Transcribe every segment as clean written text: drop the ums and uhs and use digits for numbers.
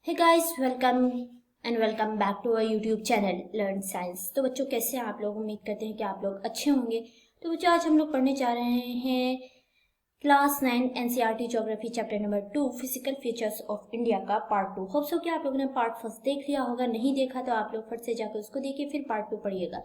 Hey guys, welcome back to our YouTube channel learn science. तो बच्चों, कैसे हैं आप लोग? उम्मीद करते हैं कि आप लोग अच्छे होंगे। तो बच्चों, आज हम लोग पढ़ने जा रहे हैं class 9 NCERT geography chapter number 2 physical features of India का पार्ट 2। होप सो कि आप लोगों ने पार्ट फर्स्ट देख लिया होगा। नहीं देखा तो आप लोग फट से जाकर उसको देखिए, फिर पार्ट 2 पढ़िएगा।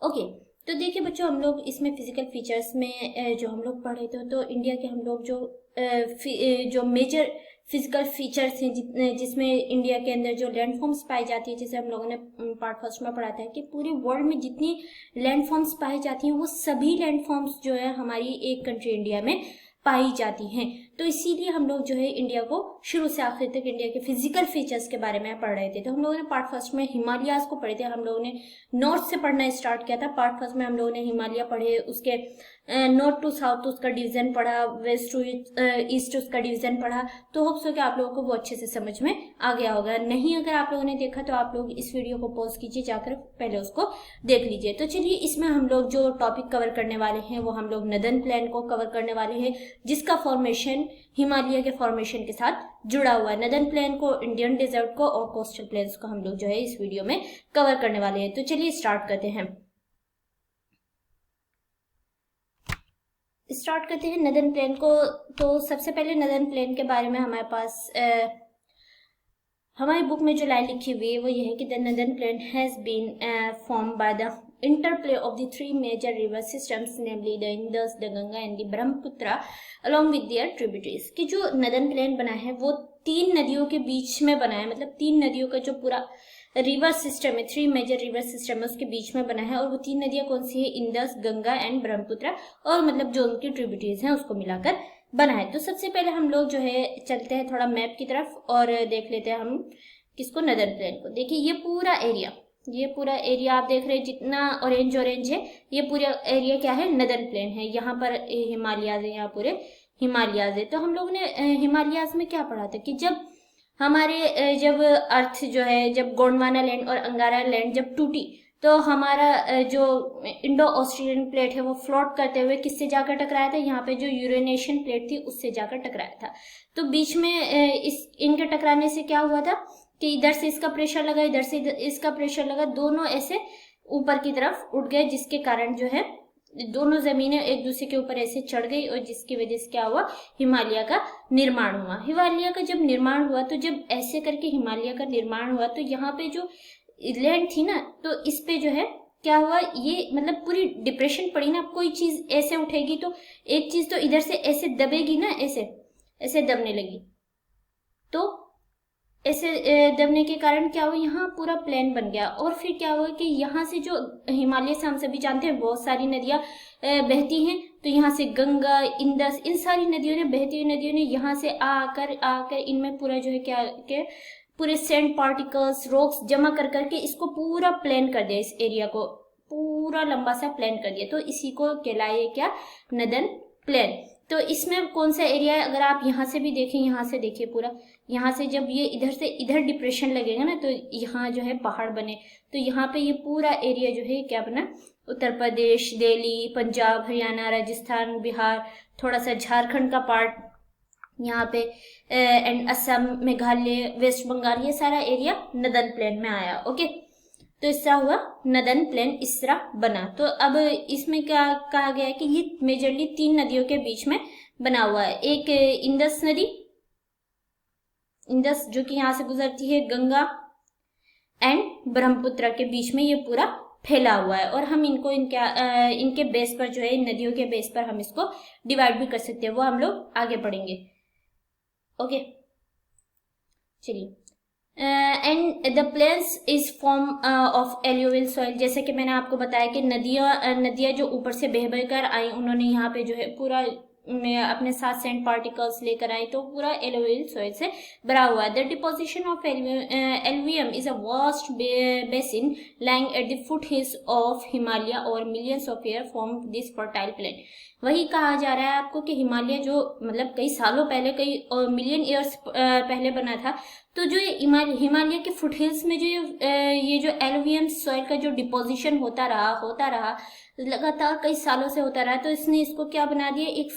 ओके, तो देखिए बच्चों, हम लोग इसमें फिजिकल फीचर्स में जो हम लोग पढ़े थे, तो इंडिया के हम लोग जो मेजर फिजिकल फीचर्स हैं जिसमें इंडिया के अंदर जो लैंडफॉर्म्स पाई जाती है, जैसे हम लोगों ने पार्ट फर्स्ट में पढ़ा था कि पूरे वर्ल्ड में जितनी लैंडफॉर्म्स पाई जाती हैं वो सभी लैंडफॉर्म्स जो है हमारी एक कंट्री इंडिया में पाई जाती हैं। तो इसीलिए हम लोग जो है इंडिया को शुरू से आखिर तक इंडिया के फिजिकल फीचर्स के बारे में पढ़ रहे थे। तो हम लोगों ने पार्ट फर्स्ट में हिमालयाज को पढ़े थे। हम लोगों ने नॉर्थ से पढ़ना स्टार्ट किया था। पार्ट फर्स्ट में हम लोगों ने हिमालय पढ़े, उसके नॉर्थ टू साउथ उसका डिवीजन पढ़ा, वेस्ट टू ईस्ट उसका डिवीजन पढ़ा। तो होप सो कि आप लोगों को वो अच्छे से समझ में आ गया होगा। नहीं अगर आप लोगों ने देखा तो आप लोग इस वीडियो को पॉज कीजिए, जाकर पहले उसको देख लीजिए। तो चलिए, इसमें हम लोग जो टॉपिक कवर करने वाले हैं वो हम लोग नदन प्लेन को कवर करने वाले हैं, जिसका फॉर्मेशन हिमालय के फॉर्मेशन के साथ जुड़ा हुआ है। नदन प्लेन को, इंडियन डेजर्ट को और कोस्टल प्लेन्स को हम लोग जो है इस वीडियो में कवर करने वाले हैं। तो चलिए स्टार्ट करते हैं नदन प्लेन को। तो सबसे पहले नदन प्लेन के बारे में हमारे पास हमारी बुक में जो लाइन लिखी हुई है वो ये है कि the northern plain has been form by the interplay of the three major river systems, namely the Indus, the Ganga and the Brahmaputra along with their tributaries. कि जो नदन प्लेन बना है वो तीन नदियों के बीच में बना है, मतलब तीन नदियों का जो पूरा रिवर सिस्टम है, थ्री मेजर रिवर सिस्टम है, उसके बीच में बना है। और वो तीन नदियां कौन सी है? इंडस, गंगा एंड ब्रह्मपुत्र, और मतलब जो उनकी ट्रिब्यूटरीज हैं उसको मिलाकर बना है। तो सबसे पहले हम लोग जो है चलते हैं थोड़ा मैप की तरफ और देख लेते हैं हम किसको, नदन प्लेन को। देखिए ये पूरा एरिया आप देख रहे हैं, जितना ऑरेंज है ये पूरा एरिया क्या है? नदन प्लेन है। यहाँ पर हिमालयाज है, यहाँ पूरे हिमालयाज है। तो हम लोग ने हिमालयाज में क्या पढ़ा था कि जब अर्थ जो है, जब गोंडवाना लैंड और अंगारा लैंड जब टूटी, तो हमारा जो इंडो ऑस्ट्रेलियन प्लेट है वो फ्लोट करते हुए किससे जाकर टकराया था? यहाँ पे जो यूरेनेशियन प्लेट थी उससे जाकर टकराया था। तो बीच में इनके टकराने से क्या हुआ था कि इधर से इसका प्रेशर लगा, इधर से इसका प्रेशर लगा, दोनों ऐसे ऊपर की तरफ उठ गए, जिसके कारण जो है दोनों जमीनें एक दूसरे के ऊपर ऐसे चढ़ गई, और जिसकी वजह से क्या हुआ? हिमालय का निर्माण हुआ। हिमालय का जब निर्माण हुआ, तो जब ऐसे करके हिमालय का निर्माण हुआ, तो यहाँ पे जो लैंड थी ना, तो इस पे जो है क्या हुआ, ये मतलब पूरी डिप्रेशन पड़ी ना। कोई चीज ऐसे उठेगी तो एक चीज तो इधर से ऐसे दबेगी ना, ऐसे दबने लगी। तो ऐसे दबने के कारण क्या हुआ, यहाँ पूरा प्लेन बन गया। और फिर क्या हुआ कि यहाँ से जो हिमालय से हम सभी जानते हैं बहुत सारी नदियां बहती हैं। तो यहाँ से गंगा, इंडस, इन सारी नदियों ने, बहती हुई नदियों ने यहाँ से आकर इनमें पूरा जो है क्या पूरे सैंड पार्टिकल्स, रॉक्स जमा कर करके इसको पूरा प्लेन कर दिया। इस एरिया को पूरा लंबा सा प्लेन कर दिया। तो इसी को कहलाए क्या? Northern plain. तो इसमें कौन सा एरिया है? अगर आप यहाँ से भी देखें, यहाँ से देखिए पूरा, यहाँ से जब ये इधर से इधर डिप्रेशन लगेगा ना, तो यहाँ जो है पहाड़ बने। तो यहाँ पे ये पूरा एरिया जो है क्या बना? उत्तर प्रदेश, दिल्ली, पंजाब, हरियाणा, राजस्थान, बिहार, थोड़ा सा झारखंड का पार्ट यहाँ पे, एंड असम, मेघालय, वेस्ट बंगाल, ये सारा एरिया नदन प्लेन में आया। ओके, तो इसका हुआ नदन प्लेन, इस तरह बना। तो अब इसमें क्या कहा गया है कि ये मेजरली तीन नदियों के बीच में बना हुआ है। एक इंडस नदी, इंडस जो कि यहाँ से गुजरती है, गंगा एंड ब्रह्मपुत्र के बीच में ये पूरा फैला हुआ है। और हम इनको इनके बेस पर जो है, इन नदियों के बेस पर हम इसको डिवाइड भी कर सकते हैं, वो हम लोग आगे पढ़ेंगे। ओके, चलिए। And the plains is form of alluvial soil. जैसे कि मैंने आपको बताया कि नदियां जो ऊपर से बह कर आई, उन्होंने यहाँ पे जो है पूरा अपने साथ सैंड पार्टिकल्स लेकर आई, तो पूरा एल्यूवियल सॉइल से भरा हुआ है। The deposition of alluvium is a vast basin lying at the foothills of Himalaya और millions of year form this fertile plain. वही कहा जा रहा है आपको कि हिमालय जो मतलब कई सालों पहले, कई मिलियन ईयर्स पहले बना था। तो जो हिमालय के फुट हिल्स में जो ये जो एल्वियम सॉइल का जो डिपोजिशन होता रहा लगातार कई सालों से होता रहा, तो इसने इसको क्या बना दिया? एक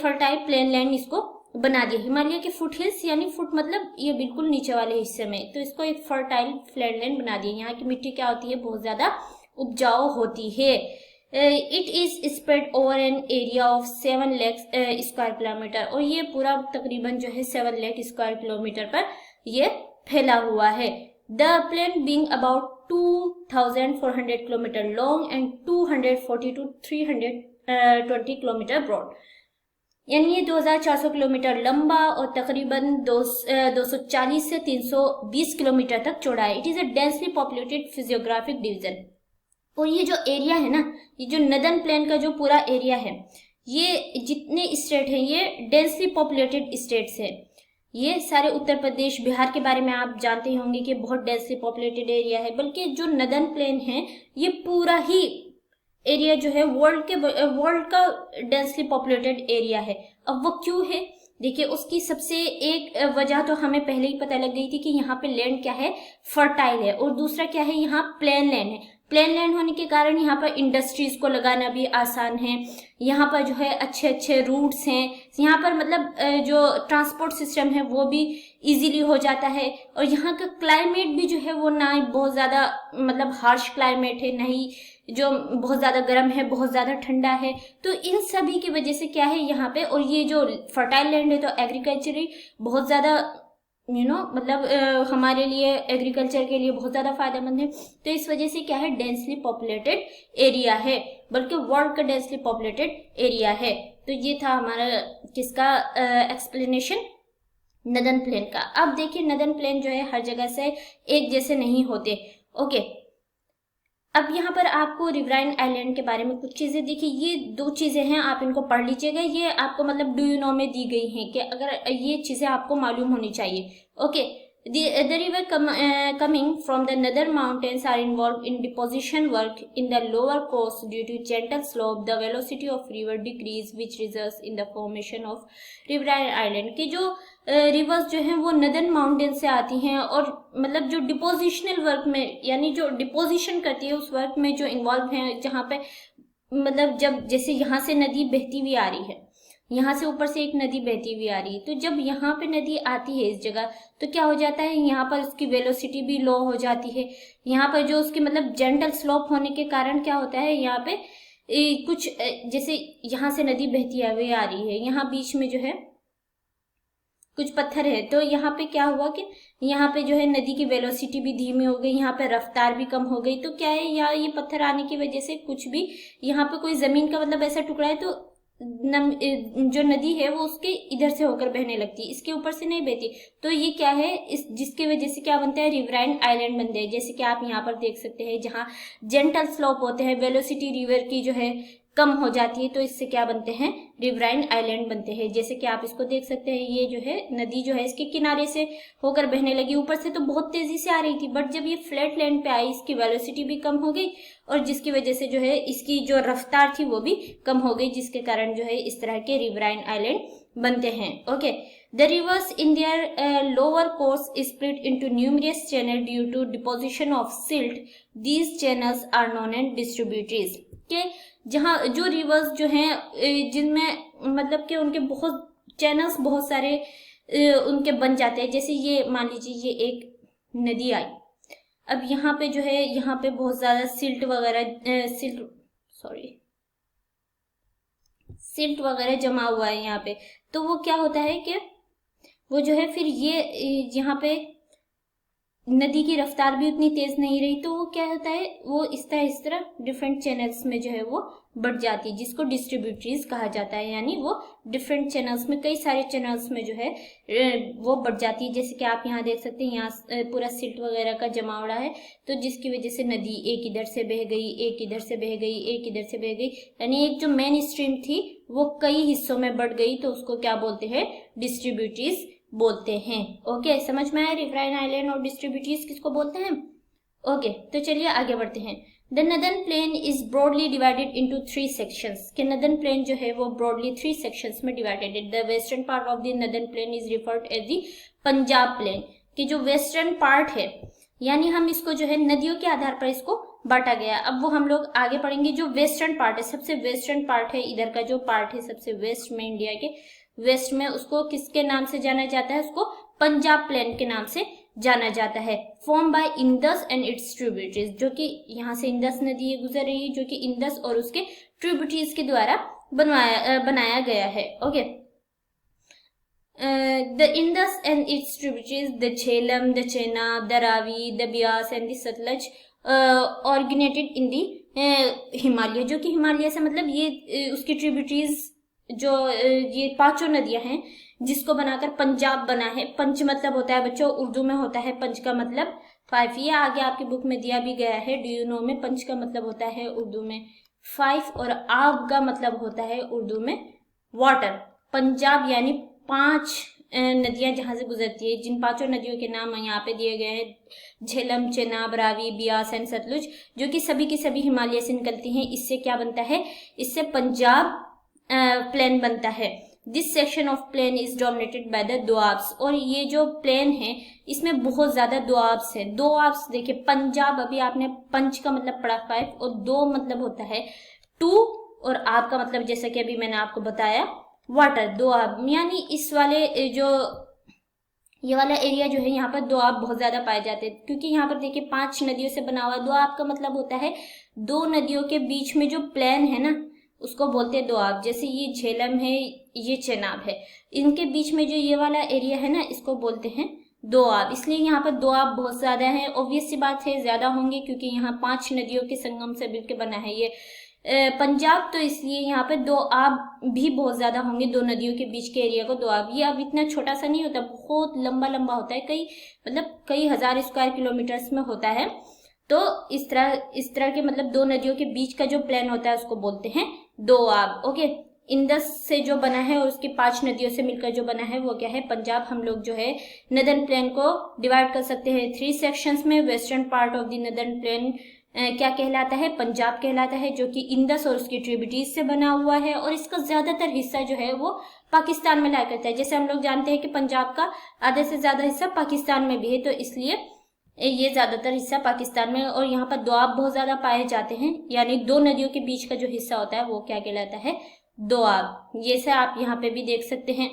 फर्टाइल प्लेन लैंड इसको बना दिया। हिमालय के फुट हिल्स यानी फुट मतलब ये बिल्कुल नीचे वाले हिस्से में, तो इसको एक फर्टाइल फ्लैटलैंड बना दिया। यहाँ की मिट्टी क्या होती है, बहुत ज्यादा उपजाऊ होती है। It is spread over an area of 7 lakh square kilometre, और ये पूरा तकरीबन जो है 7 लाख स्क्वायर किलोमीटर पर ये फैला हुआ है। The plain being about 2400 kilometre long and 240 to 320 kilometre broad, यानी ये 2400 किलोमीटर लंबा और तकरीबन 240 से 320 किलोमीटर तक चौड़ा है। It is a densely populated physiographic division. और ये जो एरिया है ना, ये जो नदर्न प्लेन का जो पूरा एरिया है, ये जितने स्टेट हैं ये डेंसली पॉपुलेटेड स्टेट्स है। ये सारे उत्तर प्रदेश बिहार के बारे में आप जानते ही होंगे कि बहुत डेंसली पॉपुलेटेड एरिया है, बल्कि जो नदर्न प्लेन है ये पूरा ही एरिया जो है वर्ल्ड का डेंसली पॉपुलेटेड एरिया है। अब वो क्यों है, देखिए उसकी सबसे एक वजह तो हमें पहले ही पता लग गई थी कि यहाँ पे लैंड क्या है, फर्टाइल है, और दूसरा क्या है, यहाँ प्लेन लैंड है। प्लेन लैंड होने के कारण यहाँ पर इंडस्ट्रीज को लगाना भी आसान है। यहाँ पर जो है अच्छे अच्छे रूट्स हैं, यहाँ पर मतलब जो ट्रांसपोर्ट सिस्टम है वो भी इजीली हो जाता है। और यहाँ का क्लाइमेट भी जो है वो ना बहुत ज़्यादा मतलब हार्श क्लाइमेट है, ना ही जो बहुत ज़्यादा गर्म है, बहुत ज़्यादा ठंडा है। तो इन सभी की वजह से क्या है यहाँ पे, और ये जो फर्टाइल लैंड है तो एग्रीकल्चरली बहुत ज़्यादा मतलब हमारे लिए एग्रीकल्चर के लिए बहुत ज़्यादा फायदेमंद है। तो इस वजह से क्या है, डेंसली पॉपुलेटेड एरिया है, बल्कि वर्ल्ड का डेंसली पॉपुलेटेड एरिया है। तो ये था हमारा किसका एक्सप्लेनेशन, नदर्न प्लेन का। अब देखिए नदर्न प्लेन जो है हर जगह से एक जैसे नहीं होते। ओके, अब यहाँ पर आपको रिवराइन आइलैंड के बारे में कुछ चीजें देखिए, ये 2 चीजें हैं, आप इनको पढ़ लीजिएगा। ये आपको मतलब डू यू नो में दी गई हैं कि अगर ये चीजें आपको मालूम होनी चाहिए। Okay, the river coming from the northern mountains are involved in deposition work in the lower coast due to gentle slope. The velocity of river decrease which results in the formation of riverine island. के जो reverse जो हैं वो northern mountain से आती हैं, और मतलब जो डिपोजिशनल वर्क में यानी जो डिपोजिशन करती है उस वर्क में जो इन्वॉल्व हैं, जहाँ पे मतलब जब जैसे यहाँ से नदी बहती हुई आ रही है, यहाँ से ऊपर से एक नदी बहती हुई आ रही है, तो जब यहाँ पे नदी आती है इस जगह तो क्या हो जाता है, यहाँ पर उसकी वेलोसिटी भी लो हो जाती है। यहाँ पर जो उसकी मतलब जेंटल स्लोप होने के कारण क्या होता है, यहाँ पे कुछ जैसे यहाँ से नदी बहती हुई आ रही है, यहाँ बीच में जो है कुछ पत्थर है, तो यहाँ पे क्या हुआ कि यहाँ पे जो है नदी की वेलोसिटी भी धीमी हो गई, यहाँ पे रफ्तार भी कम हो गई। तो क्या है, यहाँ ये पत्थर आने की वजह से कुछ भी यहाँ पे कोई जमीन का मतलब ऐसा टुकड़ा है तो जो नदी है वो उसके इधर से होकर बहने लगती है, इसके ऊपर से नहीं बहती। तो ये क्या है, इस जिसकी वजह से क्या बनता है, रिवराइन आइलैंड बनते हैं। जैसे कि आप यहाँ पर देख सकते हैं, जहाँ जेंटल स्लोप होते हैं, वेलोसिटी रिवर की जो है कम हो जाती है, तो इससे क्या बनते हैं, रिवराइन आइलैंड बनते हैं। जैसे कि आप इसको देख सकते हैं, ये जो है नदी जो है इसके किनारे से होकर बहने लगी, ऊपर से तो बहुत तेजी से आ रही थी, बट जब ये फ्लैट लैंड पे आई इसकी वेलोसिटी भी कम हो गई, और जिसकी वजह से जो है इसकी जो रफ्तार थी वो भी कम हो गई, जिसके कारण जो है इस तरह के रिवराइन आइलैंड बनते हैं। Okay, the rivers in their lower course split into numerous channel due to deposition of silt. These channels are known as distributaries. के जहाँ जो रिवर्स जो हैं जिनमें मतलब कि उनके बहुत चैनल्स बहुत सारे उनके बन जाते हैं। जैसे ये मान लीजिए ये एक नदी आई, अब यहाँ पे जो है यहाँ पे बहुत ज्यादा सिल्ट वगैरह जमा हुआ है यहाँ पे, तो वो क्या होता है कि वो जो है फिर ये यहाँ पे नदी की रफ्तार भी उतनी तेज नहीं रही, तो वो क्या होता है, वो इस तरह डिफरेंट चैनल्स में जो है वो बढ़ जाती है, जिसको डिस्ट्रीब्यूटरीज कहा जाता है। यानी वो डिफरेंट चैनल्स में, कई सारे चैनल्स में जो है वो बढ़ जाती है। जैसे कि आप यहाँ देख सकते हैं, यहाँ पूरा सिल्ट वगैरह का जमावड़ा है, तो जिसकी वजह से नदी एक इधर से बह गई, एक इधर से बह गई, एक इधर से बह गई, यानी एक जो मेन स्ट्रीम थी वो कई हिस्सों में बढ़ गई, तो उसको क्या बोलते हैं, डिस्ट्रीब्यूटरीज बोलते हैं। ओके, समझ में आया रिवराइन आइलैंड और डिस्ट्रीब्यूटरीज किसको बोलते हैं। ओके, तो चलिए आगे बढ़ते हैं। The northern plain is broadly divided into 3 sections. के नदर्न प्लेन जो है वो ब्रॉडली 3 सेक्शंस में डिवाइडेड है। The western part of the northern plain is referred as the Punjab plain. कि जो वेस्टर्न पार्ट है, यानी हम इसको जो है नदियों के आधार पर इसको बांटा गया। अब वो हम लोग आगे पढ़ेंगे। जो वेस्टर्न पार्ट है, सबसे वेस्टर्न पार्ट है, इधर का जो पार्ट है सबसे वेस्ट में इंडिया के, वेस्ट में, उसको किसके नाम से जाना जाता है? उसको पंजाब प्लेन के नाम से जाना जाता है। Form by Indus and it's tributaries, जो कि यहाँ से इंडस नदी गुजर रही है, जो कि इंडस और उसके ट्रिब्यूटरीज के द्वारा बनाया गया है। Okay, the Indus and its tributaries, the Jhelum, the Chenab, the Ravi, the Beas and the Satluj originated in the Himalaya, जो कि हिमालय से मतलब ये उसकी ट्रिब्यूटरीज जो ये पांचों नदियां हैं जिसको बनाकर पंजाब बना है। पंच मतलब होता है बच्चों, उर्दू में होता है पंच का मतलब 5, ये आगे आपकी बुक में दिया भी गया है। डू यू नो में पंच का मतलब होता है उर्दू में 5 और आब का मतलब होता है उर्दू में वाटर। पंजाब यानी 5 नदियां जहां से गुजरती है, जिन पांचों नदियों के नाम यहाँ पे दिए गए हैं, झेलम, चेनाब, रावी, बियास एंड सतलुज, जो कि सभी की सभी हिमालय से निकलती हैं। इससे क्या बनता है? इससे पंजाब प्लेन बनता है। This section of plain is dominated by the doabs, और ये जो प्लेन है इसमें बहुत ज्यादा दोआब्स है। दोआब्स देखिए, पंजाब अभी आपने पंच का मतलब पढ़ा 5 और दो मतलब होता है 2 और आब का मतलब जैसा कि अभी मैंने आपको बताया वाटर, दोआब। यानी इस वाले जो ये वाला एरिया जो है यहाँ पर दोआब बहुत ज्यादा पाए जाते हैं, क्योंकि यहाँ पर देखिए 5 नदियों से बना हुआ। दोआब का मतलब होता है 2 नदियों के बीच में जो प्लेन है ना उसको बोलते हैं दोआब। जैसे ये झेलम है, ये चेनाब है, इनके बीच में जो ये वाला एरिया है ना इसको बोलते हैं दोआब। इसलिए यहाँ पर दोआब बहुत ज्यादा है। ऑब्वियस सी बात है ज्यादा होंगे, क्योंकि यहाँ 5 नदियों के संगम से मिलकर बना है ये पंजाब, तो इसलिए यहाँ पे दोआब भी बहुत ज्यादा होंगे। 2 नदियों के बीच के एरिया को दोआब। ये अब इतना छोटा सा नहीं होता, बहुत लंबा लंबा होता है, कई हजार स्क्वायर किलोमीटर्स में होता है। तो इस तरह के मतलब 2 नदियों के बीच का जो प्लेन होता है उसको बोलते हैं दोआब। ओके, इंडस से जो बना है और उसकी 5 नदियों से मिलकर जो बना है वो क्या है? पंजाब। हम लोग जो है नदर्न प्लेन को डिवाइड कर सकते हैं 3 सेक्शंस में। Western part of the northern plane क्या कहलाता है? पंजाब कहलाता है, जो कि इंडस और उसकी ट्रिब्यूटरीज से बना हुआ है, और इसका ज्यादातर हिस्सा जो है वो पाकिस्तान में लाया करता है। जैसे हम लोग जानते हैं कि पंजाब का आधे से ज्यादा हिस्सा पाकिस्तान में भी है, तो इसलिए ये ज्यादातर हिस्सा पाकिस्तान में। और यहाँ पर दोआब बहुत ज्यादा पाए जाते हैं, यानी 2 नदियों के बीच का जो हिस्सा होता है वो क्या कहलाता है? दोआब। ये से आप यहाँ पे भी देख सकते हैं,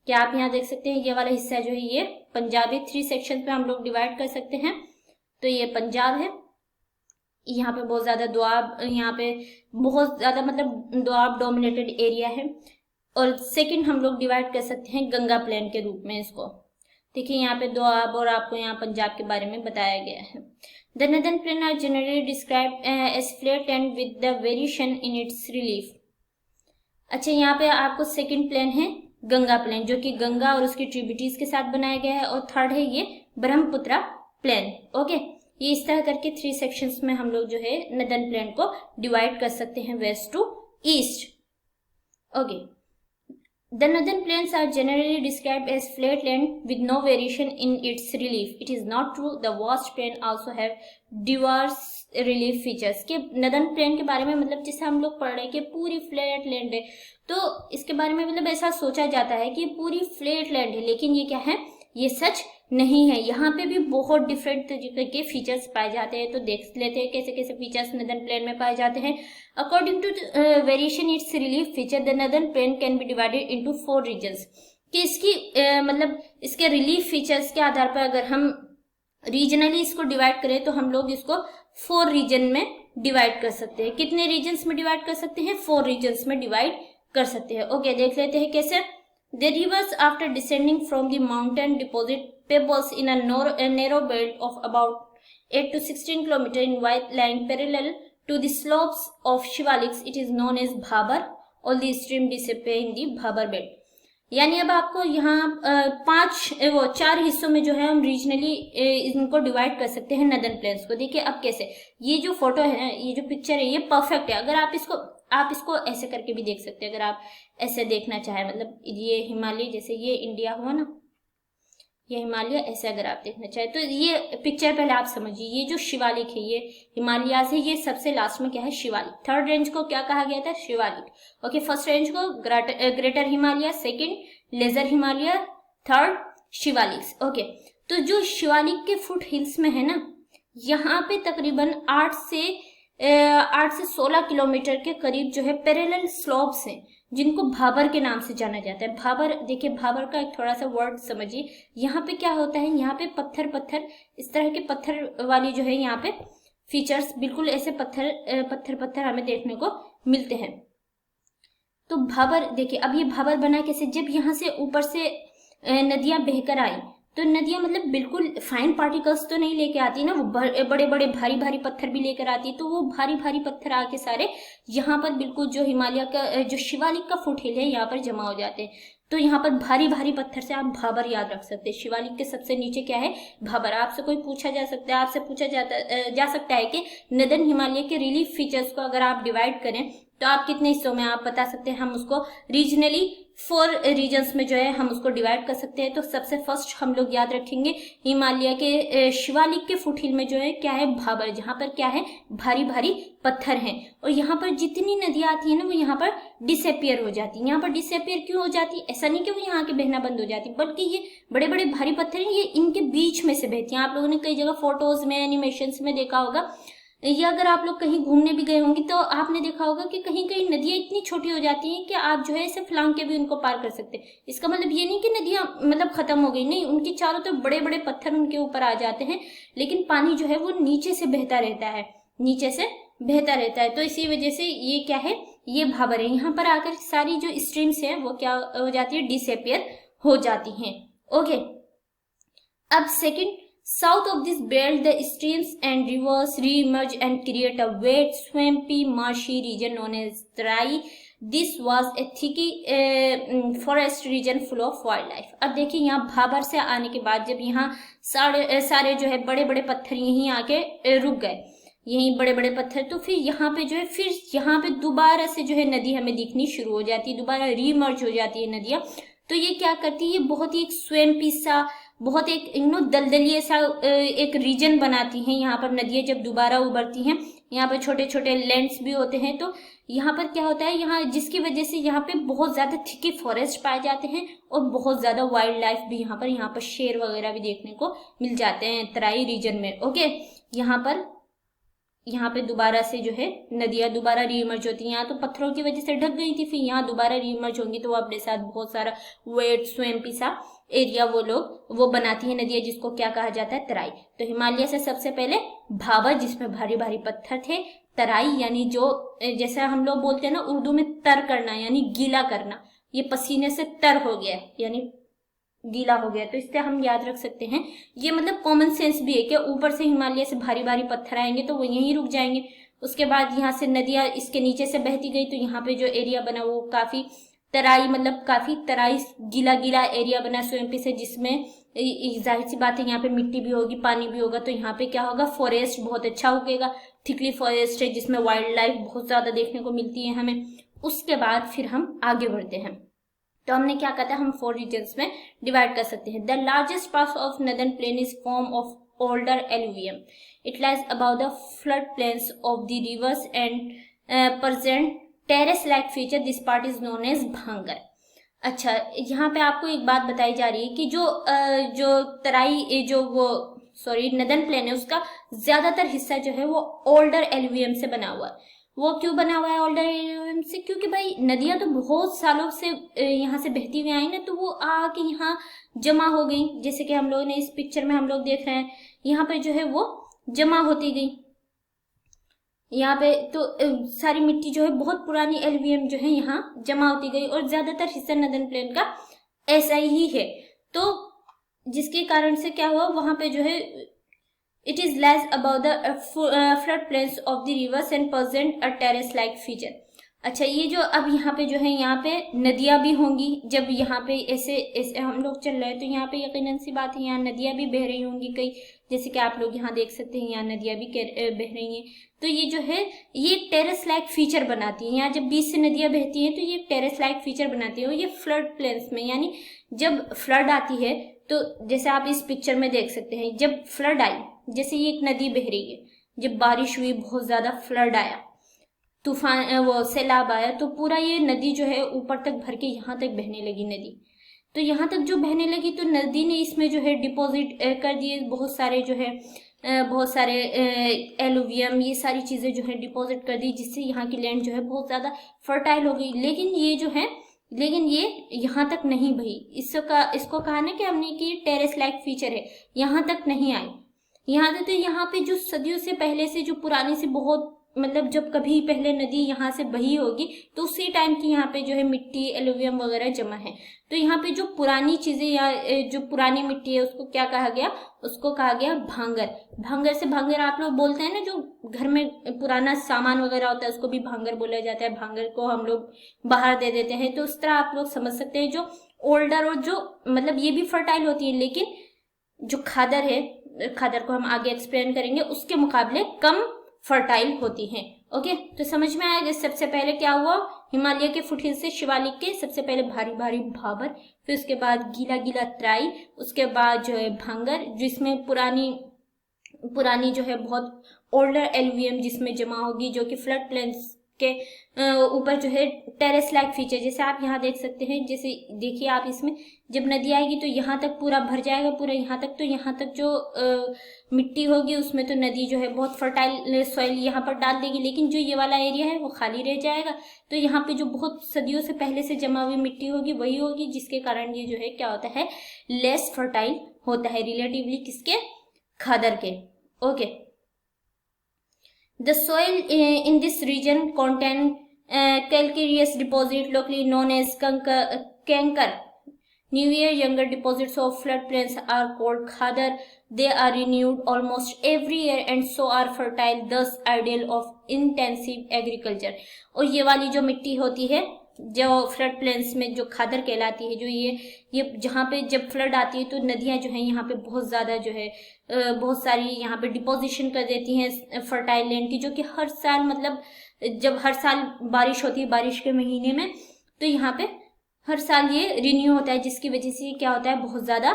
क्या आप यहाँ देख सकते हैं ये वाला हिस्सा जो है ये पंजाबी 3 सेक्शन पे हम लोग डिवाइड कर सकते हैं। तो ये पंजाब है, यहाँ पे बहुत ज्यादा दोआब, यहाँ पे बहुत ज्यादा मतलब दोआब डोमिनेटेड एरिया है। और सेकंड हम लोग डिवाइड कर सकते हैं गंगा प्लेन के रूप में इसको। देखिए यहाँ पे दोआब और आपको यहाँ पंजाब के बारे में बताया गया है। The northern plain are generally described as flat and with the variation in its relief. अच्छा, यहाँ पे आपको सेकंड प्लेन है गंगा प्लेन, जो कि गंगा और उसकी ट्रिब्यूटरीज के साथ बनाया गया है। और थर्ड है ये ब्रह्मपुत्रा प्लेन। ओके, ये इस तरह करके 3 सेक्शंस में हम लोग जो है नदर्न प्लेन को डिवाइड कर सकते हैं west to east. Okay, the northern plains are generally described as flat land with no variation in its relief. It is not true, the vast plain also have diverse relief features. के northern plain के बारे में मतलब जैसे हम लोग पढ़ रहे हैं कि पूरी फ्लैट लैंड है, तो इसके बारे में मतलब ऐसा सोचा जाता है कि पूरी फ्लैट लैंड है, लेकिन ये क्या है? ये सच नहीं है। यहाँ पे भी बहुत डिफरेंट तरीके के फीचर्स पाए जाते हैं। तो देख लेते हैं कैसे कैसे फीचर्स नदर्न प्लेन में पाए जाते हैं। According to variation its relief feature, the northern plain can be divided into 4 regions. कि इसकी मतलब इसके रिलीफ फीचर्स के आधार पर अगर हम रीजनली इसको डिवाइड करें तो हम लोग इसको 4 रीजन में डिवाइड कर सकते हैं। कितने रीजन्स में डिवाइड कर सकते हैं? 4 रीजन्स में डिवाइड कर सकते हैं। ओके, देख लेते हैं कैसे। The rivers, after descending from the mountain, deposit pebbles in a narrow belt of about 8 to 16 kilometers in width, lying parallel to the slopes of Shivaliks. It is known as Bhabar. All the stream disappear in the Bhabar belt. यानी अब आपको यहाँ 4 हिस्सों में जो है हम regionally इनको डिवाइड कर सकते हैं नदर्न प्लेन्स को। देखिए अब कैसे, ये जो फोटो है, ये जो पिक्चर है, ये परफेक्ट है। अगर आप इसको ऐसे करके भी देख सकते हैं, अगर आप ऐसे देखना चाहे, मतलब ये हिमालय, जैसे ये इंडिया हुआ ना, ये हिमालय, ऐसे अगर आप देखना चाहे तो ये पिक्चर पहले आप समझिए। ये जो शिवालिक है, ये हिमालय से ये सबसे लास्ट में क्या है? शिवालिक। थर्ड रेंज को क्या कहा गया था? शिवालिक। ओके, फर्स्ट रेंज को greater Himalaya, second lesser Himalaya, third Shivalik. Okay, तो जो शिवालिक के फुट हिल्स में है ना, यहाँ पे तकरीबन 8 से 16 किलोमीटर के करीब जो है पैरेलल स्लोप्स हैं, जिनको भाबर के नाम से जाना जाता है। भाबर, देखिए भाबर का एक थोड़ा सा वर्ड समझिए। यहाँ पे क्या होता है, यहाँ पे पत्थर पत्थर, इस तरह के पत्थर वाली जो है यहाँ पे फीचर्स, बिल्कुल ऐसे पत्थर पत्थर पत्थर हमें देखने को मिलते हैं। तो भाबर, देखिए अब ये भाबर बना कैसे, जब यहाँ से ऊपर से नदियां बहकर आई, तो नदियां मतलब बिल्कुल फाइन पार्टिकल्स तो नहीं लेके आती ना, वो बड़े बड़े भारी भारी पत्थर भी लेकर आती, तो वो भारी भारी पत्थर आके सारे यहाँ पर बिल्कुल जो हिमालय का जो शिवालिक का फुटहिल है यहाँ पर जमा हो जाते हैं। तो यहाँ पर भारी भारी पत्थर से आप भाबर याद रख सकते हैं। शिवालिक के सबसे नीचे क्या है, भाबर। आपसे कोई पूछा जा सकता है, आपसे पूछा जा सकता है कि नदन हिमालय के रिलीफ फीचर्स को अगर आप डिवाइड करें तो आप कितने हिस्सों में आप बता सकते हैं। हम उसको रीजनली 4 रीजन्स में जो है हम उसको डिवाइड कर सकते हैं। तो सबसे फर्स्ट हम लोग याद रखेंगे हिमालय के शिवालिक के फुटहिल में जो है क्या है, भाबर, जहाँ पर क्या है, भारी भारी पत्थर हैं। और यहाँ पर जितनी नदियां आती है ना वो यहाँ पर डिसअपियर हो जाती है। यहाँ पर डिसअपियर क्यों हो जाती है, ऐसा नहीं कि वो यहाँ के बहना बंद हो जाती, बल्कि ये बड़े बड़े भारी पत्थर हैं, ये इनके बीच में से बहती हैं। आप लोगों ने कई जगह फोटोज में, एनिमेशन में देखा होगा, या अगर आप लोग कहीं घूमने भी गए होंगे तो आपने देखा होगा कि कहीं कहीं नदियां इतनी छोटी हो जाती हैं कि आप जो है इसे फलांग के भी उनको पार कर सकते हैं। इसका मतलब ये नहीं कि नदियां मतलब खत्म हो गई, नहीं, उनकी चारों तरफ बड़े बड़े पत्थर उनके ऊपर आ जाते हैं, लेकिन पानी जो है वो नीचे से बहता रहता है, नीचे से बहता रहता है। तो इसी वजह से ये क्या है, ये भाबर है। यहाँ पर आकर सारी जो स्ट्रीम्स हैं वो क्या हो जाती है, डिसअपियर हो जाती हैं। ओके, अब second, south of this belt the streams and rivers re-emerge and create a wet, swampy, marshy region known as Tarai. This was a thicky forest region full of wildlife. अब देखिए यहाँ भाबर से आने के बाद जब यहाँ सारे जो है बड़े बड़े पत्थर यहीं आके रुक गए, यहीं बड़े बड़े पत्थर, तो फिर यहाँ पे जो है फिर यहाँ पे दोबारा से जो है नदी हमें दिखनी शुरू हो जाती है, दोबारा रीमर्ज हो जाती है नदियाँ। तो ये क्या करती है, ये बहुत ही एक स्वैम्पी सा, बहुत एक दलदलीय सा एक रीजन बनाती हैं। यहाँ पर नदियाँ जब दोबारा उभरती हैं, यहाँ पर छोटे छोटे लैंड्स भी होते हैं, तो यहाँ पर क्या होता है, यहाँ जिसकी वजह से यहाँ पे बहुत ज्यादा थिकी फॉरेस्ट पाए जाते हैं और बहुत ज्यादा वाइल्ड लाइफ भी यहाँ पर शेर वगैरह भी देखने को मिल जाते हैं तराई रीजन में। ओके, यहाँ पे दोबारा से जो है नदियां दोबारा रीइमर्ज होती हैं। यहाँ तो पत्थरों की वजह से ढक गई थी, फिर यहाँ दोबारा रीइमर्ज होंगी तो वो अपने साथ बहुत सारा वेट स्वैम्पी सा एरिया वो बनाती है नदियां, जिसको क्या कहा जाता है, तराई। तो हिमालय से सबसे पहले भाबर, जिसमें भारी भारी पत्थर थे, तराई यानी जो जैसा हम लोग बोलते हैं ना उर्दू में तर करना यानी गीला करना, ये पसीने से तर हो गया यानी गीला हो गया। तो इससे हम याद रख सकते हैं, ये मतलब कॉमन सेंस भी है कि ऊपर से हिमालय से भारी भारी पत्थर आएंगे तो वो यहीं रुक जाएंगे। उसके बाद यहाँ से नदियां इसके नीचे से बहती गई तो यहाँ पे जो एरिया बना वो काफी तराई, मतलब काफी तराई गीला गीला एरिया बना स्वयं से, जिसमें जाहिर सी बात है यहाँ पे मिट्टी भी होगी, पानी भी होगा, तो यहाँ पे क्या होगा, फॉरेस्ट बहुत अच्छा उगेगा, थिकली फॉरेस्ट है जिसमें वाइल्ड लाइफ बहुत ज्यादा देखने को मिलती है हमें। उसके बाद फिर हम आगे बढ़ते हैं, तो हमने क्या कहता है, हम 4 रीजन्स में डिवाइड कर सकते हैं। The largest part of northern plain is form of older alluvium. It lies above the flood plains of the rivers and present terrace-like feature. This part is known as Bhangar. अच्छा, यहाँ पे आपको एक बात बताई जा रही है कि जो तराई नदर्न प्लेन है उसका ज्यादातर हिस्सा जो है वो ओल्डर एलुवियम से बना हुआ है। वो क्यों बना हुआ है ओल्डर एलुवियम से, क्योंकि भाई नदियां तो बहुत सालों से यहाँ से बहती हुई आई ना, तो वो आके यहाँ जमा हो गई। जैसे कि हम लोग ने इस पिक्चर में हम लोग देख रहे हैं, यहाँ पे जो है वो जमा होती गई, यहाँ पे तो सारी मिट्टी जो है बहुत पुरानी एलुवियम जो है यहाँ जमा होती गई, और ज्यादातर हिस्सा नदर्न प्लेन का ऐसा ही है। तो जिसके कारण से क्या हुआ, वहां पे जो है it is lies above the flood plains of the rivers and present a terrace like feature. अच्छा, ये जो अब यहाँ पे जो है, यहाँ पे नदियां भी होंगी, जब यहाँ पे ऐसे हम लोग चल रहे हैं तो यहाँ पे यकीनन सी बात है यहाँ नदियां भी बह रही होंगी कई, जैसे कि आप लोग यहाँ देख सकते हैं यहाँ नदियां भी बह रही हैं। तो ये जो है ये टेरेस लाइक फीचर बनाती है, यहाँ जब बीच से नदियां बहती हैं तो ये टेरेस लाइक फीचर बनाती है। और ये फ्लड प्लेन्स में, यानी जब फ्लड आती है तो जैसे आप इस पिक्चर में देख सकते हैं, जब फ्लड आई, जैसे ये एक नदी बह रही है, जब बारिश हुई, बहुत ज्यादा फ्लड आया, तूफान वो सैलाब आया, तो पूरा ये नदी जो है ऊपर तक भर के यहाँ तक बहने लगी नदी। तो यहाँ तक जो बहने लगी तो नदी ने इसमें जो है डिपॉजिट कर दिए बहुत सारे जो है बहुत सारे एलुवियम, ये सारी चीज़ें जो है डिपॉजिट कर दी, जिससे यहाँ की लैंड जो है बहुत ज़्यादा फर्टाइल हो गई। लेकिन ये यहाँ तक नहीं भाई, इसको कहा ना कि हमने कि टेरेस लाइक फीचर है, यहाँ तक नहीं आई। यहाँ तक तो यहाँ पे जो सदियों से पहले से जो पुरानी से बहुत मतलब जब कभी पहले नदी यहाँ से बही होगी तो उसी टाइम की यहाँ पे जो है मिट्टी एलुवियम वगैरह जमा है। तो यहाँ पे जो पुरानी चीजें या जो पुरानी मिट्टी है उसको क्या कहा गया, उसको कहा गया भांगर। भांगर से भांगर आप लोग बोलते हैं ना, जो घर में पुराना सामान वगैरह होता है उसको भी भांगर बोला जाता है। भांगर को हम लोग बाहर दे देते हैं, तो उस तरह आप लोग समझ सकते हैं। जो ओल्डर और जो मतलब ये भी फर्टाइल होती है, लेकिन जो खादर है, खादर को हम आगे एक्सप्लेन करेंगे, उसके मुकाबले कम फर्टाइल होती हैं। ओके, तो समझ में आएगा। सबसे पहले क्या हुआ, हिमालय के फुटहिल से शिवालिक के सबसे पहले भारी भारी भाबर, फिर उसके बाद गीला गीला तराई, उसके बाद जो है भांगर, जिसमें पुरानी जो है बहुत ओल्डर एलुवियम जिसमें जमा होगी, जो कि फ्लड प्लेन्स के ऊपर जो है टेरेस लाइक फीचर, जैसे आप यहाँ देख सकते हैं। जैसे देखिए आप, इसमें जब नदी आएगी तो यहाँ तक पूरा भर जाएगा, पूरा यहाँ तक। तो यहाँ तक जो मिट्टी होगी उसमें तो नदी जो है बहुत फर्टाइल सॉइल यहाँ पर डाल देगी, लेकिन जो ये वाला एरिया है वो खाली रह जाएगा। तो यहाँ पे जो बहुत सदियों से पहले से जमा हुई मिट्टी होगी वही होगी, जिसके कारण ये जो है क्या होता है, लेस फर्टाइल होता है रिलेटिवली किसके, खादर के। Okay, the soil in this region contain calcareous deposit locally known as kankar. Newer younger deposits of floodplains are called khadar. They are renewed almost every year and so are fertile, thus ideal of intensive agriculture. और ये वाली जो मिट्टी होती है जो flood plains में जो खादर कहलाती है, जो ये जहाँ पे जब फ्लड आती है तो नदियाँ जो है यहाँ पे बहुत ज़्यादा जो है बहुत सारी यहाँ पे डिपोजिशन कर देती हैं फर्टाइल लैंड की, जो कि हर साल मतलब जब हर साल बारिश होती है बारिश के महीने में, तो यहाँ पे हर साल ये रिन्यू होता है, जिसकी वजह से क्या होता है, बहुत ज़्यादा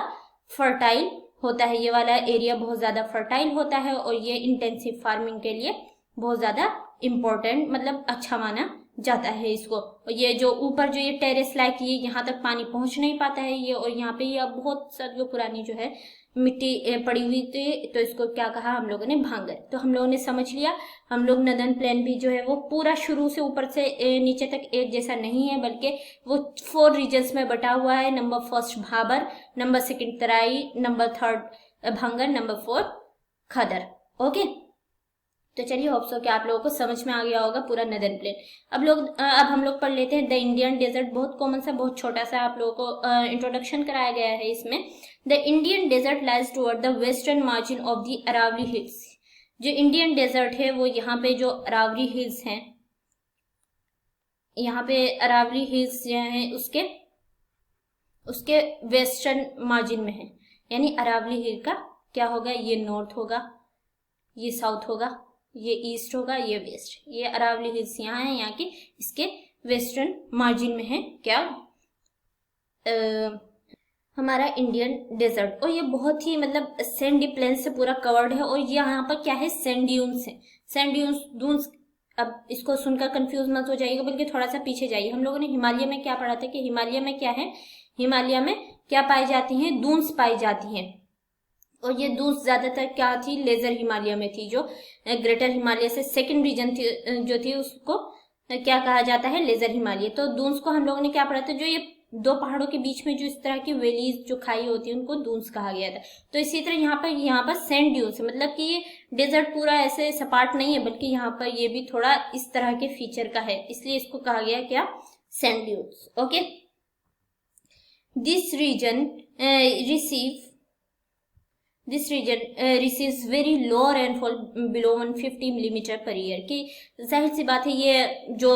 फर्टाइल होता है। ये वाला एरिया बहुत ज़्यादा फर्टाइल होता है और ये इंटेंसिव फार्मिंग के लिए बहुत ज़्यादा इम्पोर्टेंट मतलब अच्छा माना जाता है इसको। और ये जो ऊपर जो ये टेरेस लाइक ये यहाँ तक पानी पहुँच नहीं पाता है ये, और यहाँ पे ये बहुत सदियों पुरानी जो है मिट्टी पड़ी हुई थी, तो इसको क्या कहा हम लोगों ने, भांगर। तो हम लोगों ने समझ लिया, हम लोग नदन प्लेन भी जो है वो पूरा शुरू से ऊपर से नीचे तक एक जैसा नहीं है, बल्कि वो 4 रीजन्स में बटा हुआ है। नंबर 1 भाबर, नंबर 2 तराई, नंबर 3 भांगर, नंबर 4 खादर। ओके, तो चलिए होप सो कि आप लोगों को समझ में आ गया होगा पूरा नदर्न प्लेन। अब हम लोग पढ़ लेते हैं द इंडियन डेजर्ट। बहुत कॉमन सा, बहुत छोटा सा आप लोगों को इंट्रोडक्शन कराया गया है इसमें। The Indian desert lies toward the western margin of the Aravalli hills. जो इंडियन डेजर्ट है वो यहाँ पे जो अरावली हिल्स हैं, यहाँ पे अरावली हिल्स जो हैं उसके वेस्टर्न मार्जिन में है। यानी अरावली हिल का क्या होगा, ये नॉर्थ होगा, ये साउथ होगा, ये ईस्ट होगा, ये वेस्ट। ये अरावली हिल्स यहाँ है, यहाँ की इसके वेस्टर्न मार्जिन में है क्या, हमारा इंडियन डेजर्ट। और ये बहुत ही मतलब सैंडी प्लेन से पूरा कवर्ड है। और ये यहाँ पर क्या है, सैंड ड्यून्स है। सैंड ड्यून्स, अब इसको सुनकर कंफ्यूज मत हो जाइएगा, बल्कि थोड़ा सा पीछे जाइए। हम लोगों ने हिमालय में क्या पढ़ा था कि हिमालय में क्या है, हिमालय में क्या पाई जाती हैं, दून्स पाई जाती हैं। और ये दून्स ज्यादातर क्या थी, लेजर हिमालय में थी। जो ग्रेटर हिमालय से सेकंड रीजन थी जो थी उसको क्या कहा जाता है, लेजर हिमालय। तो दून्स को हम लोगों ने क्या पढ़ा था, जो ये 2 पहाड़ों के बीच में जो इस तरह की वैलीज जो खाई होती है उनको दून्स कहा गया था। तो इसी तरह यहाँ पर सैंड ड्यून्स है, मतलब कि ये डेजर्ट पूरा ऐसे सपाट नहीं है, बल्कि यहाँ पर ये भी थोड़ा इस तरह के फीचर का है, इसलिए इसको कहा गया क्या, sand dunes. Okay, this region receives very low rainfall below 150 millimetre per year. की जाहिर सी बात है, ये जो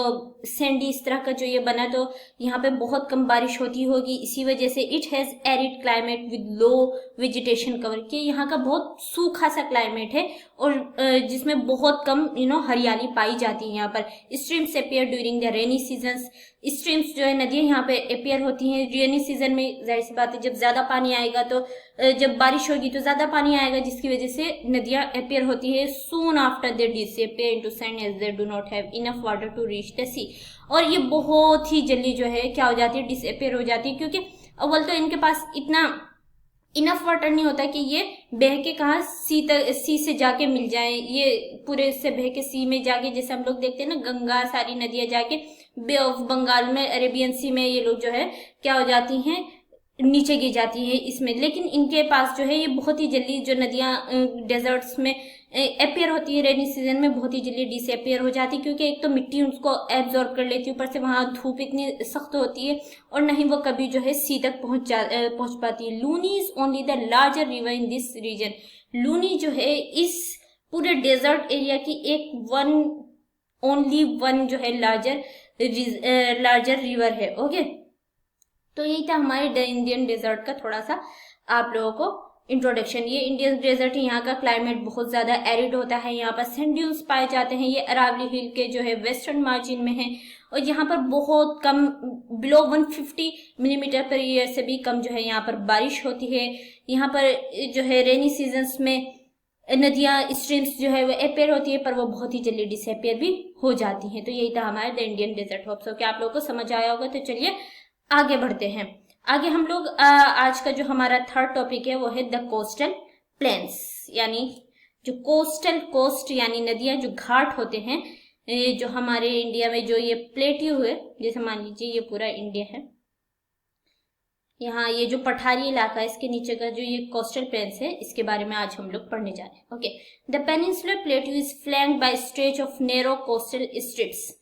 सैंडी इस तरह का जो ये बना, तो यहाँ पे बहुत कम बारिश होती होगी, इसी वजह से it has arid climate with low vegetation cover. कि यहाँ का बहुत सूखा सा क्लाइमेट है और जिसमें बहुत कम हरियाली पाई जाती है। यहाँ पर streams appear during the rainy seasons. Streams जो है नदियाँ यहाँ पे अपियर होती हैं रेनी सीजन में। जाहिर सी बात है, जब ज्यादा पानी आएगा तो जब बारिश होगी तो ज्यादा पानी आएगा, जिसकी वजह से नदियाँ अपियर होती है। Soon after they disappear into sand as they do not have enough water to reach the sea. और ये बहुत ही जल्दी जो है क्या हो जाती है, डिसअपियर हो जाती है, क्योंकि अव्वल तो इनके पास इतना इनफ वाटर नहीं होता कि ये बह के कहा सी से जाके मिल जाए, ये पूरे से बह के सी में जाके, जैसे हम लोग देखते हैं ना गंगा सारी नदियां जाके बे ऑफ बंगाल में, अरेबियन सी में ये लोग जो है क्या हो जाती हैं, नीचे गिर जाती है इसमें। लेकिन इनके पास जो है ये बहुत ही जल्दी जो नदियां डेजर्ट्स में अपेयर होती है रेनी सीजन में बहुत ही जल्दी डिसअपेयर हो जाती है, क्योंकि एक तो मिट्टी उसको एब्जॉर्ब कर लेती है, ऊपर से वहां धूप इतनी सख्त होती है और नहीं वो कभी जो है सी तक पहुंच पाती है। Luni is only the larger river in this region. Luni जो है इस पूरे डेजर्ट एरिया की एक ओनली वन जो है लार्जर रिवर है। ओके, तो यही था हमारे इंडियन डेजर्ट का थोड़ा सा आप लोगों को इंट्रोडक्शन। ये इंडियन डेजर्ट, यहाँ का क्लाइमेट बहुत ज्यादा एरिड होता है, यहाँ पर सैंड ड्यून्स पाए जाते हैं, ये अरावली हिल के जो है वेस्टर्न मार्जिन में है और यहाँ पर बहुत कम बिलो 150 मिलीमीटर पर ईयर से भी कम जो है यहाँ पर बारिश होती है। यहाँ पर जो है रेनी सीजन्स में नदियां स्ट्रीम्स जो है वो अपेयर होती है, पर वो बहुत ही जल्दी डिसअपेयर भी हो जाती हैं। तो यही था हमारा the Indian desert. Hope so कि आप लोगों को समझ आया होगा। तो चलिए आगे बढ़ते हैं। आगे हम लोग आज का जो हमारा थर्ड टॉपिक है वो है द कोस्टल प्लेन्स, यानी जो कोस्ट यानी नदियां जो घाट होते हैं, जो हमारे इंडिया में जो ये प्लेट्यू है, जैसे मान लीजिए ये पूरा इंडिया है, यहाँ ये जो पठारी इलाका है इसके नीचे का जो ये कोस्टल प्लेन्स है, इसके बारे में आज हम लोग पढ़ने जा रहे हैं। Okay, the peninsular plateau is flanked by stretch of narrow coastal strips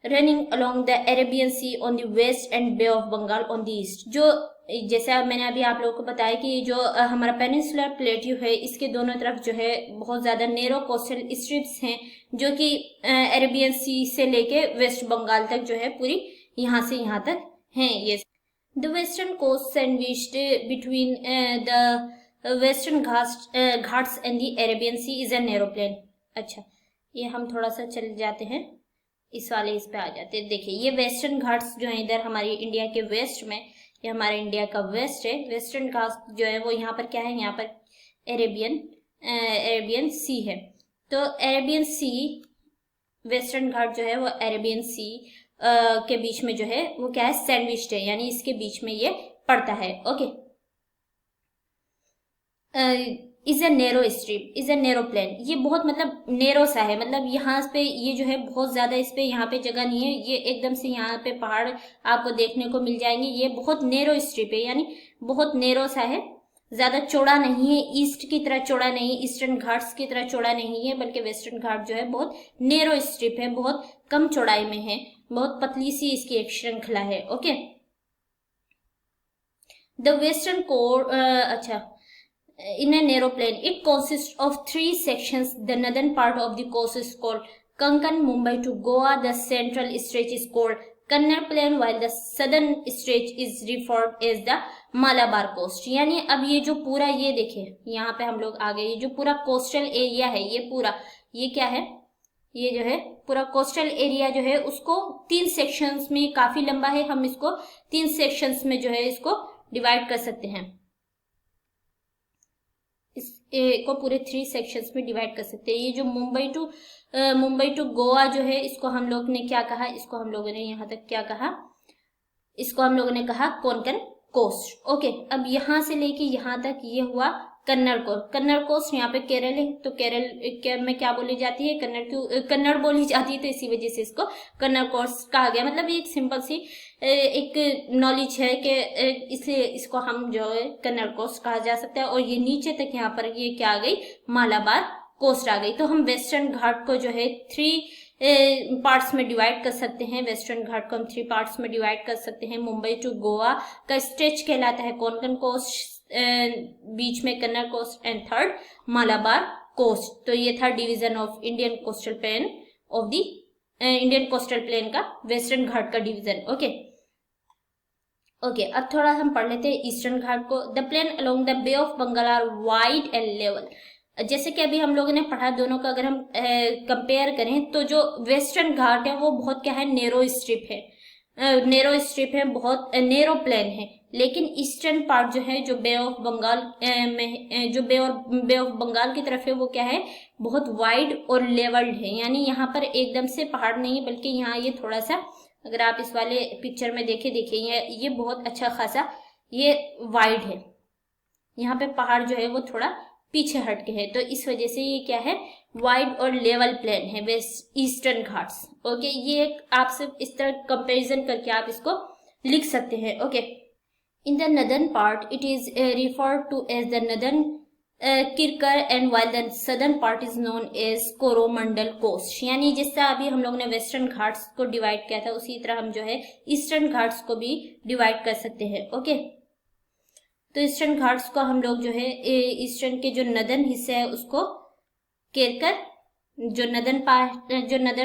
running along the Arabian Sea on the west and Bay of Bengal on the east। जो जैसे मैंने अभी आप लोगों को बताया कि जो हमारा पेनिनसुलर प्लेट्यू है इसके दोनों तरफ जो है बहुत ज्यादा नैरो कोस्टल स्ट्रिप्स हैं, जो कि अरेबियन सी से लेके वेस्ट बंगाल तक जो है पूरी यहाँ से यहाँ तक हैं। ये the western coast sandwiched between the western Ghats and the Arabian sea is a narrow plain. अच्छा, ये हम थोड़ा सा चल जाते हैं इस पे आ जाते हैं। देखिए ये वेस्टर्न घाट्स जो है इधर हमारी इंडिया के वेस्ट में, ये हमारा इंडिया का वेस्ट है। वेस्टर्न घाट्स जो है वो यहाँ पर क्या है, यहाँ पर अरेबियन सी है। तो अरेबियन सी, वेस्टर्न घाट जो है वो अरेबियन सी के बीच में जो है वो क्या है, सैंडविच्ड है, यानी इसके बीच में ये पड़ता है। Okay, is a narrow strip, is a narrow plain. ये बहुत मतलब नैरो सा है, मतलब यहाँ पे ये जो है बहुत ज्यादा इस पे यहाँ पे जगह नहीं है, ये एकदम से यहाँ पे पहाड़ आपको देखने को मिल जाएंगे। ये बहुत नैरो स्ट्रिप है, यानी बहुत नैरो सा है, ज्यादा चौड़ा नहीं है, ईस्ट की तरह चौड़ा नहीं, ईस्टर्न घाट्स की तरह चौड़ा नहीं है, बल्कि वेस्टर्न घाट जो है बहुत नैरो स्ट्रिप है, बहुत कम चौड़ाई में है, बहुत पतली सी इसकी एक श्रृंखला है। ओके, द वेस्टर्न कोर, अच्छा, in a narrow plain it consists of 3 sections. The northern part of the coast is called Konkan, Mumbai to Goa. The central stretch is called Kannada plain, while the southern stretch is referred as the Malabar coast। यानी अब ये जो पूरा, ये देखिए यहाँ पे हम लोग आ गए, ये जो पूरा कोस्टल एरिया है, ये पूरा ये क्या है, ये जो है पूरा कोस्टल एरिया जो है उसको 3 सेक्शंस में, काफी लंबा है, हम इसको 3 सेक्शंस में जो है इसको डिवाइड कर सकते हैं, को पूरे 3 सेक्शंस में डिवाइड कर सकते हैं। ये जो मुंबई टू गोवा जो है इसको हम लोग ने क्या कहा, इसको हम लोगों ने यहाँ तक क्या कहा, इसको हम लोगों ने कहा कोंकण कोस्ट। ओके, अब यहाँ से लेके यहाँ तक ये हुआ कन्नड़ कोस्ट। यहाँ पे केरल है, तो केरल में क्या बोली जाती है, कन्नड़ बोली जाती है, तो इसी वजह से इसको कन्नड़ कोस्ट कहा गया। मतलब ये एक सिंपल सी एक नॉलेज है कि इसलिए इसको हम जो है कन्नड़ कोस्ट कहा जा सकता है। और ये नीचे तक यहाँ पर ये क्या आ गई, मालाबार कोस्ट आ गई। तो हम वेस्टर्न घाट को जो है 3 पार्ट्स में डिवाइड कर सकते हैं। वेस्टर्न घाट को हम 3 पार्ट्स में डिवाइड कर सकते हैं। मुंबई टू गोवा का स्ट्रेच कहलाता है कोंकण कोस्ट, बीच में Kannada coast, and third Malabar coast. तो ये था division of Indian coastal plain of the Indian coastal plain का वेस्टर्न घाट का डिवीजन। ओके, अब थोड़ा हम पढ़ लेते हैं ईस्टर्न घाट को। The plain along the bay of Bengal are wide and level. जैसे कि अभी हम लोगों ने पढ़ा, दोनों का अगर हम कंपेयर करें तो जो वेस्टर्न घाट है वो बहुत क्या है, नैरो स्ट्रिप है, बहुत नैरो प्लेन है। लेकिन ईस्टर्न पार्ट जो है, जो बे ऑफ बंगाल में, जो बे ऑफ बंगाल की तरफ है, वो क्या है, बहुत वाइड और लेवल्ड है। यानी यहाँ पर एकदम से पहाड़ नहीं है, बल्कि यहाँ ये थोड़ा सा, अगर आप इस वाले पिक्चर में देखिए ये बहुत अच्छा खासा ये वाइड है। यहाँ पे पहाड़ जो है वो थोड़ा पीछे हट के है, तो इस वजह से ये क्या है, वाइड और लेवल प्लेन है, वेस्ट ईस्टर्न घाट्स। ओके, ये एक आप सिर्फ इस तरह कंपेरिजन करके आप इसको लिख सकते हैं। Okay, in the northern part it is referred to as the northern Circars and while the southern part is known as Coromandel coast. यानी जिस तरह अभी हम लोगों ने वेस्टर्न घाट्स को डिवाइड किया था, उसी तरह हम जो है ईस्टर्न घाट्स को भी डिवाइड कर सकते हैं। ओके, तो ईस्टर्न घाट्स को हम लोग जो है ईस्टर्न के जो नदर्न हिस्से है उसको केरकर, जो नदर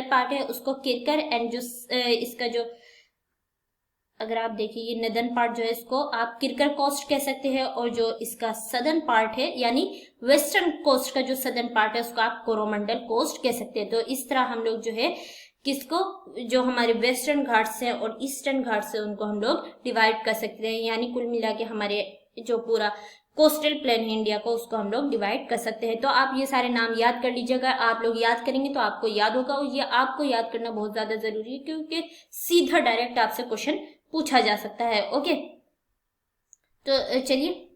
पार्ट है उसको केरकर, एंड जो इसका जो अगर आप देखिए ये नदर्न पार्ट जो है इसको आप किरकर कोस्ट कह सकते हैं, और जो इसका सदर्न पार्ट है यानी वेस्टर्न कोस्ट का जो सदर्न पार्ट है उसको आप कोरोमंडल कोस्ट कह सकते हैं। तो इस तरह हम लोग जो है किसको, जो हमारे वेस्टर्न घाट्स हैं और ईस्टर्न घाट्स हैं उनको हम लोग डिवाइड कर सकते हैं, यानी कुल मिला के हमारे जो पूरा कोस्टल प्लेन है इंडिया को उसको हम लोग डिवाइड कर सकते हैं। तो आप ये सारे नाम याद कर लीजिएगा, आप लोग याद करेंगे तो आपको याद होगा, और ये आपको याद करना बहुत ज्यादा जरूरी है क्योंकि सीधा डायरेक्ट आपसे क्वेश्चन पूछा जा सकता है। ओके, तो चलिए,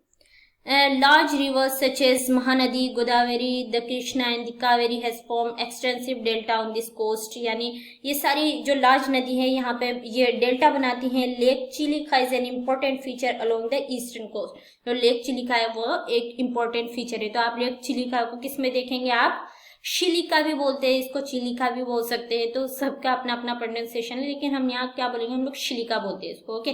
large rivers such as Mahanadi, Godavari, the Krishna and the Kaveri has formed extensive delta on this coast। यानी ये सारी जो लार्ज नदी है यहाँ पे ये डेल्टा बनाती हैं। Lake Chilika is an important feature along the eastern coast. जो लेक चिलिका है वो एक इम्पोर्टेंट फीचर है। तो आप लेक चिलिका को किस में देखेंगे, आप शिलिका भी बोलते हैं इसको, चिलिका भी बोल सकते हैं, तो सबका अपना अपना प्रोनाउंसिएशन है, लेकिन हम यहाँ क्या बोलेंगे, हम लोग शिलिका बोलते हैं इसको। ओके,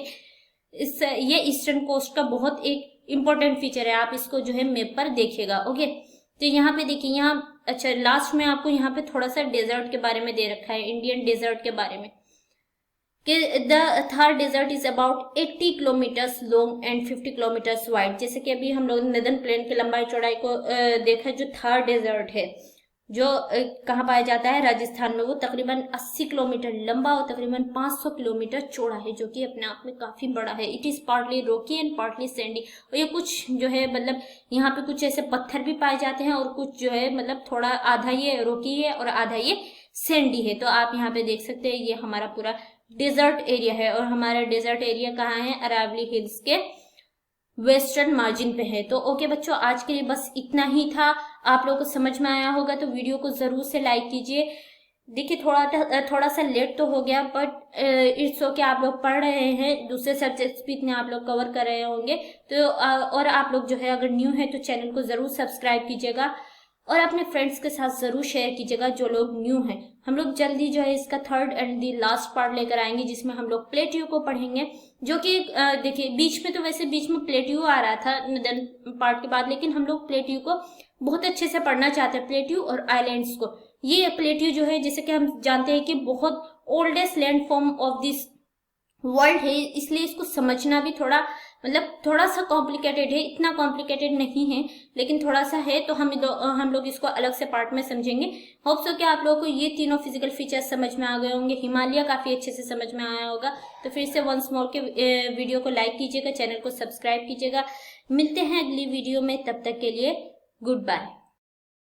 ये ईस्टर्न कोस्ट का बहुत एक इंपॉर्टेंट फीचर है, आप इसको जो है मैप पर देखिएगा। ओके, तो यहाँ पे देखिए, यहाँ अच्छा लास्ट में आपको यहाँ पे थोड़ा सा डेजर्ट के बारे में दे रखा है, इंडियन डेजर्ट के बारे में, कि the Thar desert is about 80 kilometres long and 50 kilometres wide. जैसे कि अभी हम लोग नदर्न प्लेन की लंबाई चौड़ाई को देखा, जो थार डेजर्ट है जो कहाँ पाया जाता है, राजस्थान में, वो तकरीबन 80 किलोमीटर लंबा और तकरीबन 500 किलोमीटर चौड़ा है, जो कि अपने आप में काफी बड़ा है। It is partly Rocky and partly Sandy. और ये कुछ जो है मतलब यहाँ पे कुछ ऐसे पत्थर भी पाए जाते हैं, और कुछ जो है मतलब थोड़ा आधा ये रॉकी है और आधा ये सैंडी है। तो आप यहाँ पे देख सकते हैं ये हमारा पूरा डेजर्ट एरिया है, और हमारा डेजर्ट एरिया कहाँ है, अरावली हिल्स के वेस्टर्न मार्जिन पे है। तो ओके बच्चों, आज के लिए बस इतना ही था। आप लोगों को समझ में आया होगा तो वीडियो को जरूर से लाइक कीजिए। देखिए थोड़ा सा लेट तो हो गया, बट इट्स ओके, आप लोग पढ़ रहे हैं, दूसरे सब्जेक्ट्स भी इतने आप लोग कवर कर रहे होंगे। तो और आप लोग जो है अगर न्यू है तो चैनल को जरूर सब्सक्राइब कीजिएगा, और अपने फ्रेंड्स के साथ जरूर शेयर कीजिएगा जो लोग न्यू हैं। हम लोग जल्दी जो है इसका third and the last part लेकर आएंगे, जिसमें हम लोग प्लेट्यू को पढ़ेंगे, जो कि देखिए बीच में तो वैसे बीच में प्लेट्यू आ रहा था नदर्न पार्ट के बाद, लेकिन हम लोग प्लेट्यू को बहुत अच्छे से पढ़ना चाहते हैं, प्लेट्यू और आइलैंड्स को। ये प्लेट्यू जो है जैसे कि हम जानते हैं कि बहुत oldest land form of this world है, इसलिए इसको समझना भी थोड़ा सा कॉम्प्लिकेटेड है। इतना कॉम्प्लिकेटेड नहीं है, लेकिन थोड़ा सा है, तो हम लोग इसको अलग से पार्ट में समझेंगे। होप सो कि आप लोगों को ये तीनों फिजिकल फीचर्स समझ में आ गए होंगे। हिमालय काफी अच्छे से समझ में आया होगा। तो फिर से वंस मोर के वीडियो को लाइक कीजिएगा, चैनल को सब्सक्राइब कीजिएगा। मिलते हैं अगली वीडियो में, तब तक के लिए गुड बाय।